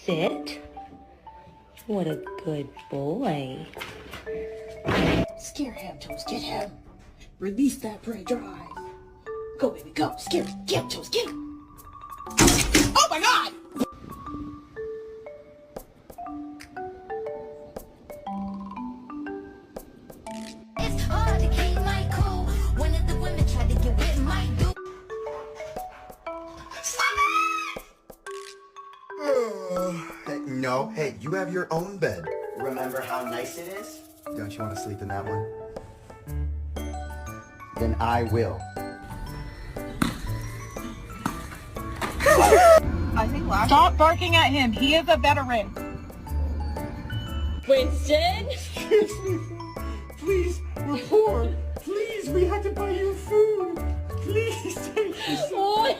Sit. What a good boy. Scare him, Toes. Get him. Release that prey drive. Go, baby, go. Scare him. Get him, Toes. Get him. Oh, my God! It's hard to keep my cool. One of the women tried to get with my dude. Hey, no, hey, you have your own bed. Remember how nice it is? Don't you want to sleep in that one? Then I will. Stop barking at him. He is a veteran. Winston? Excuse me. Please, we're poor. Please, we had to buy you food. Please take this. Oh,